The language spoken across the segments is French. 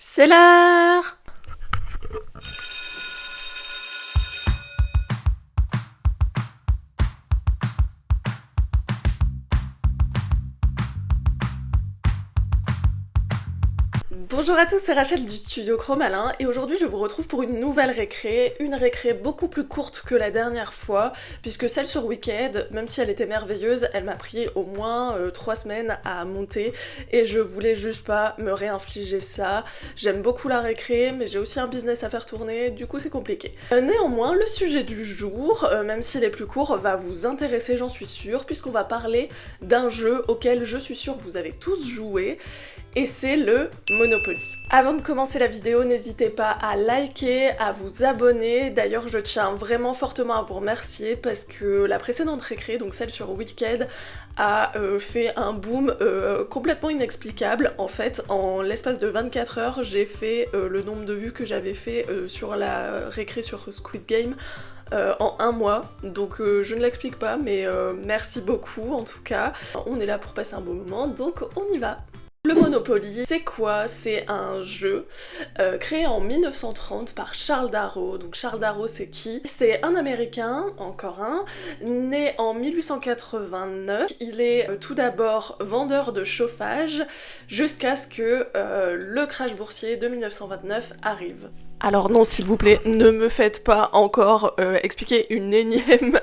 C'est l'heure! Bonjour à tous, c'est Rachel du studio Chromalin et aujourd'hui je vous retrouve pour une nouvelle récré, une récré beaucoup plus courte que la dernière fois puisque celle sur Wicked, même si elle était merveilleuse, elle m'a pris au moins 3 semaines à monter et je voulais juste pas me réinfliger ça. J'aime beaucoup la récré mais j'ai aussi un business à faire tourner, du coup c'est compliqué. Néanmoins, le sujet du jour, même s'il est plus court, va vous intéresser j'en suis sûre puisqu'on va parler d'un jeu auquel je suis sûre vous avez tous joué. Et c'est le Monopoly. Avant de commencer la vidéo, n'hésitez pas à liker, à vous abonner. D'ailleurs, je tiens vraiment fortement à vous remercier parce que la précédente récré, donc celle sur Wicked, a fait un boom complètement inexplicable. En fait, en l'espace de 24 heures, j'ai fait le nombre de vues que j'avais fait sur la récré sur Squid Game. En un mois, donc je ne l'explique pas, mais merci beaucoup en tout cas. On est là pour passer un bon moment, donc on y va. Le Monopoly, c'est quoi? C'est un jeu créé en 1930 par Charles Darrow. Donc Charles Darrow, c'est qui? C'est un Américain, encore un, né en 1889. Il est tout d'abord vendeur de chauffage jusqu'à ce que le crash boursier de 1929 arrive. Alors non, s'il vous plaît, ne me faites pas encore expliquer une énième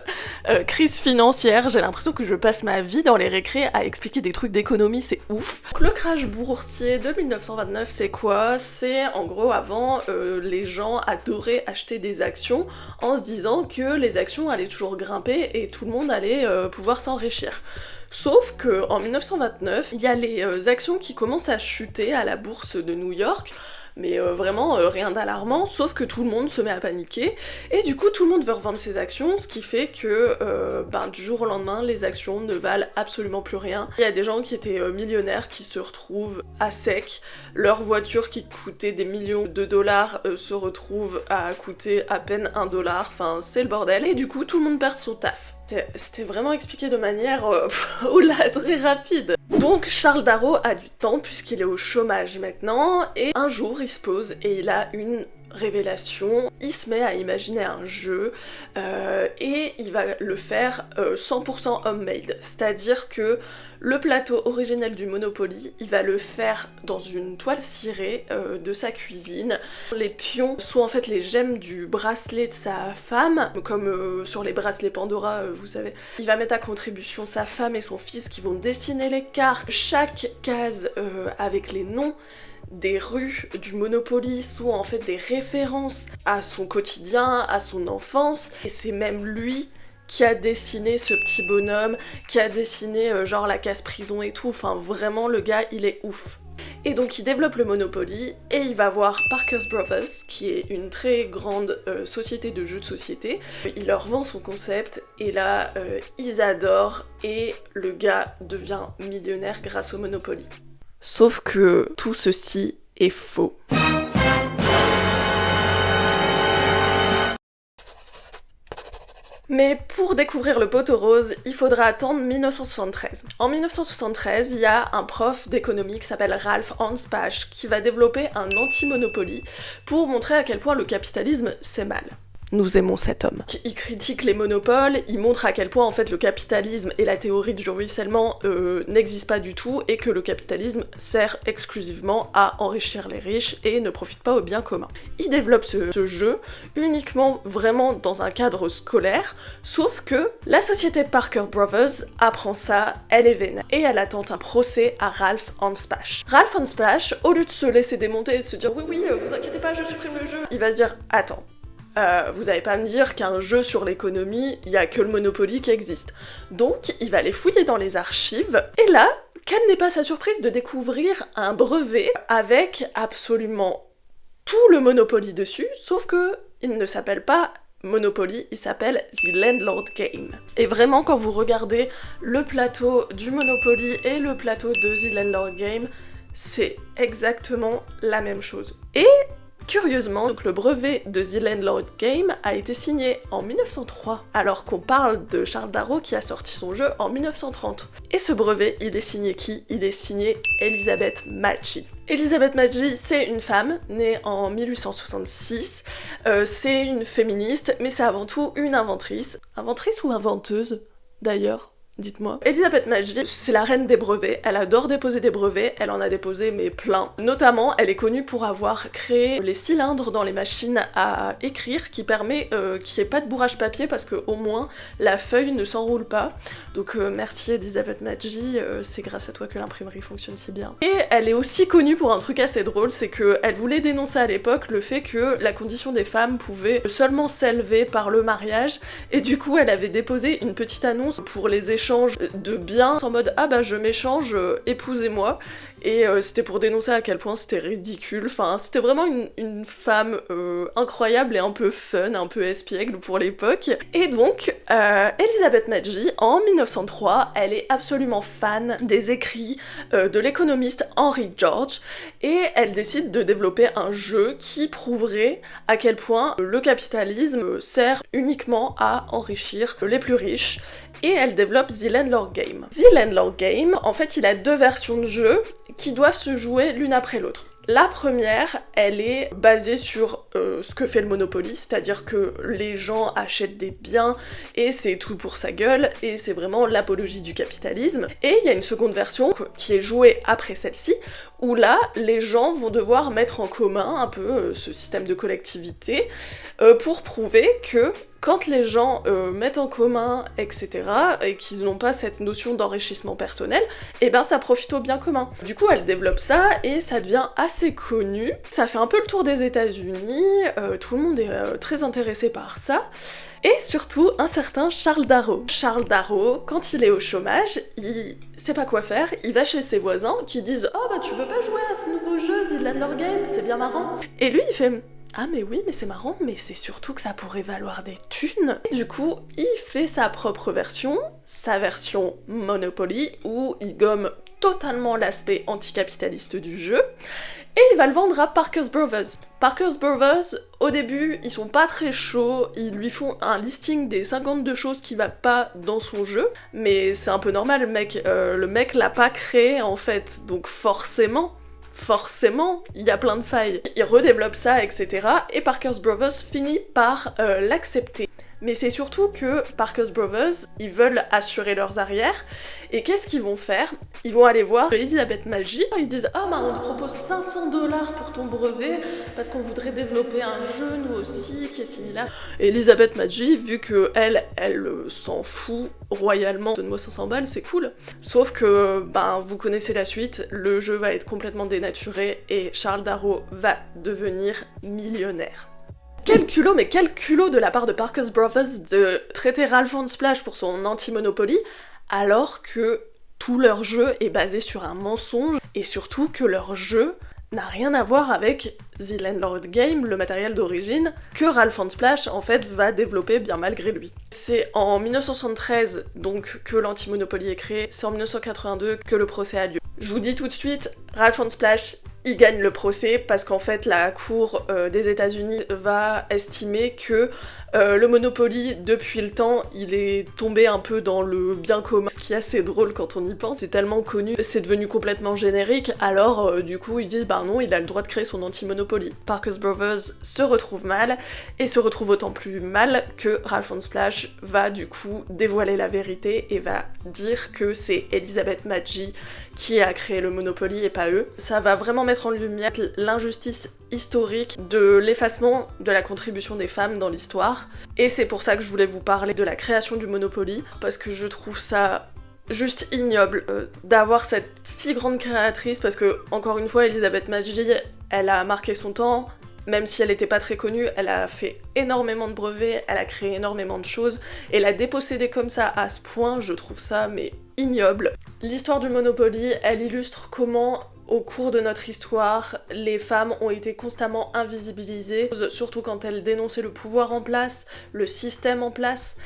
crise financière. J'ai l'impression que je passe ma vie dans les récrés à expliquer des trucs d'économie, c'est ouf. Donc, le crash boursier de 1929, c'est quoi? C'est en gros avant, les gens adoraient acheter des actions en se disant que les actions allaient toujours grimper et tout le monde allait pouvoir s'enrichir. Sauf que en 1929, il y a les actions qui commencent à chuter à la bourse de New York. Mais vraiment rien d'alarmant, sauf que tout le monde se met à paniquer, et du coup tout le monde veut revendre ses actions, ce qui fait que du jour au lendemain, les actions ne valent absolument plus rien. Il y a des gens qui étaient millionnaires qui se retrouvent à sec, leur voiture qui coûtait des millions de dollars se retrouve à coûter à peine $1, enfin c'est le bordel, et du coup tout le monde perd son taf. C'était vraiment expliqué de manière oula, très rapide. Donc Charles Darrow a du temps puisqu'il est au chômage maintenant, et un jour il se pose et il a une révélation. Il se met à imaginer un jeu et il va le faire 100% homemade, c'est-à-dire que le plateau originel du Monopoly, il va le faire dans une toile cirée de sa cuisine. Les pions sont en fait les gemmes du bracelet de sa femme, comme sur les bracelets Pandora, vous savez. Il va mettre à contribution sa femme et son fils qui vont dessiner les cartes. Chaque case avec les noms des rues du Monopoly sont en fait des références à son quotidien, à son enfance, et c'est même lui qui a dessiné ce petit bonhomme, qui a dessiné genre la case prison et tout, enfin vraiment le gars il est ouf. Et donc il développe le Monopoly et il va voir Parker Brothers, qui est une très grande société de jeux de société. Il leur vend son concept et là ils adorent et le gars devient millionnaire grâce au Monopoly. Sauf que tout ceci est faux. Mais pour découvrir le pot aux roses, il faudra attendre 1973. En 1973, il y a un prof d'économie qui s'appelle Ralph Anspach qui va développer un anti-monopoly pour montrer à quel point le capitalisme c'est mal. Nous aimons cet homme. Il critique les monopoles, il montre à quel point en fait le capitalisme et la théorie du ruissellement n'existent pas du tout et que le capitalisme sert exclusivement à enrichir les riches et ne profite pas au bien commun. Il développe ce jeu uniquement vraiment dans un cadre scolaire, sauf que la société Parker Brothers apprend ça, elle est vénère, et elle attente un procès à Ralph Anspach. Ralph Anspach, au lieu de se laisser démonter et de se dire oui, vous inquiétez pas, je supprime le jeu, il va se dire attends. Vous allez pas me dire qu'un jeu sur l'économie, il y a que le Monopoly qui existe. Donc, il va aller fouiller dans les archives, et là, quelle n'est pas sa surprise de découvrir un brevet avec absolument tout le Monopoly dessus, sauf que il ne s'appelle pas Monopoly, il s'appelle The Landlord Game. Et vraiment, quand vous regardez le plateau du Monopoly et le plateau de The Landlord Game, c'est exactement la même chose. Et curieusement, donc le brevet de The Landlord Game a été signé en 1903, alors qu'on parle de Charles Darrow qui a sorti son jeu en 1930. Et ce brevet, il est signé qui? Il est signé Elizabeth Maci. Elizabeth Magie, c'est une femme née en 1866, c'est une féministe, mais c'est avant tout une inventrice. Inventrice ou inventeuse, d'ailleurs? Dites-moi. Elizabeth Magie, c'est la reine des brevets, elle adore déposer des brevets, elle en a déposé mais plein. Notamment, elle est connue pour avoir créé les cylindres dans les machines à écrire qui permet qu'il n'y ait pas de bourrage papier parce que au moins la feuille ne s'enroule pas. Donc merci Elizabeth Magie, c'est grâce à toi que l'imprimerie fonctionne si bien. Et elle est aussi connue pour un truc assez drôle, c'est qu'elle voulait dénoncer à l'époque le fait que la condition des femmes pouvait seulement s'élever par le mariage, et du coup elle avait déposé une petite annonce pour les échange de biens en mode ah bah je m'échange, épousez-moi, et c'était pour dénoncer à quel point c'était ridicule, enfin c'était vraiment une femme incroyable et un peu fun, un peu espiègle pour l'époque. Et donc Elizabeth Magie en 1903 elle est absolument fan des écrits de l'économiste Henry George et elle décide de développer un jeu qui prouverait à quel point le capitalisme sert uniquement à enrichir les plus riches. Et elle développe The Landlord Game. The Landlord Game, en fait, il a deux versions de jeu qui doivent se jouer l'une après l'autre. La première, elle est basée sur ce que fait le Monopoly, c'est-à-dire que les gens achètent des biens et c'est tout pour sa gueule, et c'est vraiment l'apologie du capitalisme. Et il y a une seconde version qui est jouée après celle-ci, où là, les gens vont devoir mettre en commun un peu ce système de collectivité pour prouver que quand les gens mettent en commun, etc., et qu'ils n'ont pas cette notion d'enrichissement personnel, et ben ça profite au bien commun. Du coup, elle développe ça, et ça devient assez connu. Ça fait un peu le tour des États-Unis, tout le monde est très intéressé par ça. Et surtout, un certain Charles Darrow. Charles Darrow, quand il est au chômage, il sait pas quoi faire, il va chez ses voisins qui disent « Oh bah tu veux pas jouer à ce nouveau jeu, The Landlord Game, c'est bien marrant ?» Et lui, il fait « Ah mais oui, mais c'est marrant, mais c'est surtout que ça pourrait valoir des thunes. » Et du coup, il fait sa propre version, sa version Monopoly, où il gomme totalement l'aspect anticapitaliste du jeu, et il va le vendre à Parker's Brothers. Parker's Brothers, au début, ils sont pas très chauds, ils lui font un listing des 52 choses qui va pas dans son jeu, mais c'est un peu normal, le mec l'a pas créé en fait, donc forcément, il y a plein de failles. Il redéveloppe ça, etc. Et Parker's Brothers finit par l'accepter. Mais c'est surtout que Parker's Brothers, ils veulent assurer leurs arrières, et qu'est-ce qu'ils vont faire? Ils vont aller voir Elizabeth Magie, ils disent « Ah bah on te propose 500 $ pour ton brevet, parce qu'on voudrait développer un jeu, nous aussi, qui est similaire. » Et Elizabeth Magie, vu que elle s'en fout royalement, donne-moi 500 balles, c'est cool. Sauf que, ben, vous connaissez la suite, le jeu va être complètement dénaturé, et Charles Darrow va devenir millionnaire. Quel culot, mais quel culot de la part de Parker's Brothers de traiter Ralph von Splash pour son anti-Monopoly, alors que tout leur jeu est basé sur un mensonge, et surtout que leur jeu n'a rien à voir avec The Landlord Game, le matériel d'origine, que Ralph von Splash, en fait, va développer bien malgré lui. C'est en 1973, donc, que l'anti-Monopoly est créé, c'est en 1982 que le procès a lieu. Je vous dis tout de suite, Ralph von Splash, il gagne le procès parce qu'en fait la cour des États-Unis va estimer que le Monopoly, depuis le temps, il est tombé un peu dans le bien commun. Ce qui est assez drôle quand on y pense, c'est tellement connu, c'est devenu complètement générique, alors du coup ils disent bah non, il a le droit de créer son anti-Monopoly. Parker's Brothers se retrouve mal, et se retrouve autant plus mal que Ralph von Splash va du coup dévoiler la vérité et va dire que c'est Elizabeth Magie qui a créé le Monopoly et pas eux. Ça va vraiment mettre en lumière l'injustice historique de l'effacement de la contribution des femmes dans l'histoire. Et c'est pour ça que je voulais vous parler de la création du Monopoly, parce que je trouve ça juste ignoble d'avoir cette si grande créatrice, parce que, encore une fois, Elizabeth Magie, elle a marqué son temps. Même si elle était pas très connue, elle a fait énormément de brevets, elle a créé énormément de choses, et la déposséder comme ça à ce point, je trouve ça mais ignoble. L'histoire du Monopoly, elle illustre comment, au cours de notre histoire, les femmes ont été constamment invisibilisées, surtout quand elles dénonçaient le pouvoir en place, le système en place.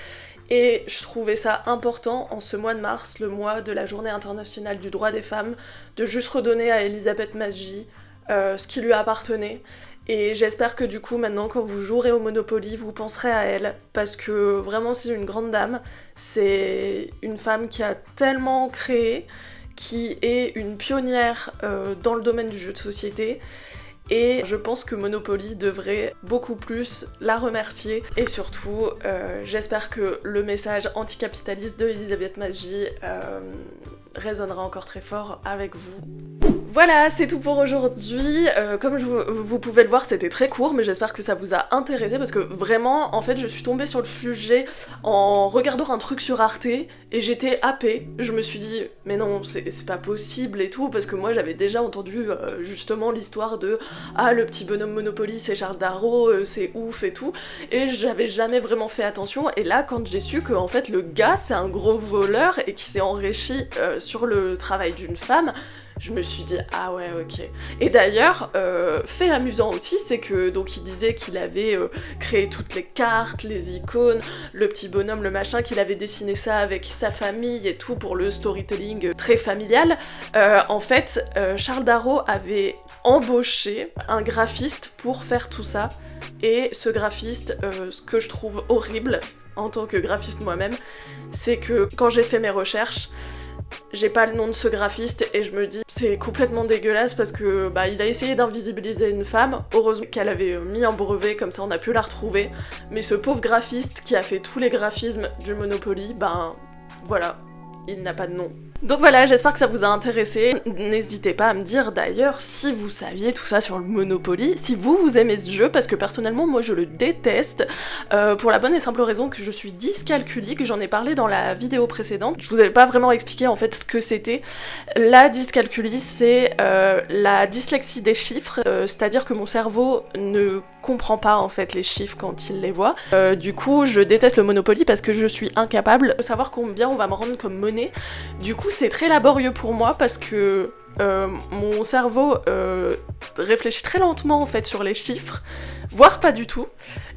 Et je trouvais ça important, en ce mois de mars, le mois de la Journée internationale du droit des femmes, de juste redonner à Elizabeth Magie ce qui lui appartenait. Et j'espère que du coup, maintenant, quand vous jouerez au Monopoly, vous penserez à elle, parce que vraiment, c'est une grande dame, c'est une femme qui a tellement créé, qui est une pionnière dans le domaine du jeu de société. Et je pense que Monopoly devrait beaucoup plus la remercier. Et surtout, j'espère que le message anticapitaliste de Elisabeth Magie résonnera encore très fort avec vous. Voilà, c'est tout pour aujourd'hui. Comme vous pouvez le voir, c'était très court, mais j'espère que ça vous a intéressé parce que vraiment, en fait, je suis tombée sur le sujet en regardant un truc sur Arte et j'étais happée. Je me suis dit, mais non, c'est pas possible et tout, parce que moi j'avais déjà entendu justement l'histoire de ah, le petit bonhomme Monopoly, c'est Charles Darrow, c'est ouf et tout, et j'avais jamais vraiment fait attention. Et là, quand j'ai su que en fait le gars c'est un gros voleur et qui s'est enrichi sur le travail d'une femme, je me suis dit ah ouais, ok. Et d'ailleurs, fait amusant aussi, c'est que donc il disait qu'il avait créé toutes les cartes, les icônes, le petit bonhomme, le machin, qu'il avait dessiné ça avec sa famille et tout pour le storytelling très familial. En fait, Charles Darrow avait embauché un graphiste pour faire tout ça. Et ce graphiste, ce que je trouve horrible en tant que graphiste moi-même, c'est que quand j'ai fait mes recherches, j'ai pas le nom de ce graphiste et je me dis c'est complètement dégueulasse parce que bah il a essayé d'invisibiliser une femme, heureusement qu'elle avait mis un brevet comme ça on a pu la retrouver, mais ce pauvre graphiste qui a fait tous les graphismes du Monopoly, ben voilà, il n'a pas de nom. Donc voilà, j'espère que ça vous a intéressé. N'hésitez pas à me dire d'ailleurs si vous saviez tout ça sur le Monopoly, si vous aimez ce jeu, parce que personnellement moi je le déteste, pour la bonne et simple raison que je suis dyscalculique, j'en ai parlé dans la vidéo précédente, je vous avais pas vraiment expliqué en fait ce que c'était. La dyscalculie c'est la dyslexie des chiffres, c'est-à-dire que mon cerveau ne comprend pas en fait les chiffres quand il les voit. Du coup je déteste le Monopoly parce que je suis incapable de savoir combien on va me rendre comme monnaie. Du coup c'est très laborieux pour moi parce que mon cerveau réfléchit très lentement en fait sur les chiffres, voire pas du tout.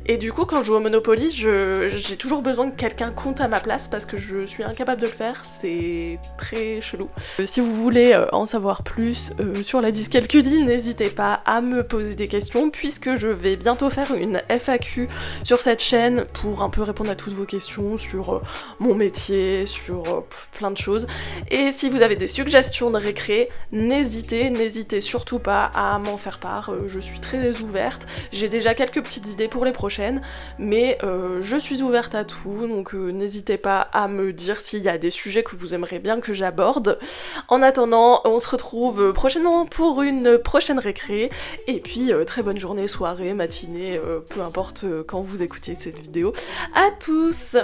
Et du coup quand je joue au Monopoly, j'ai toujours besoin que quelqu'un compte à ma place parce que je suis incapable de le faire, c'est très chelou. Si vous voulez en savoir plus sur la dyscalculie, n'hésitez pas à me poser des questions puisque je vais bientôt faire une FAQ sur cette chaîne pour un peu répondre à toutes vos questions sur mon métier, sur plein de choses. Et si vous avez des suggestions de récré, n'hésitez surtout pas à m'en faire part, je suis très ouverte, j'ai déjà quelques petites idées pour les prochaines, mais je suis ouverte à tout, donc n'hésitez pas à me dire s'il y a des sujets que vous aimeriez bien que j'aborde. En attendant, on se retrouve prochainement pour une prochaine récré, et puis très bonne journée, soirée, matinée, peu importe quand vous écoutez cette vidéo. À tous!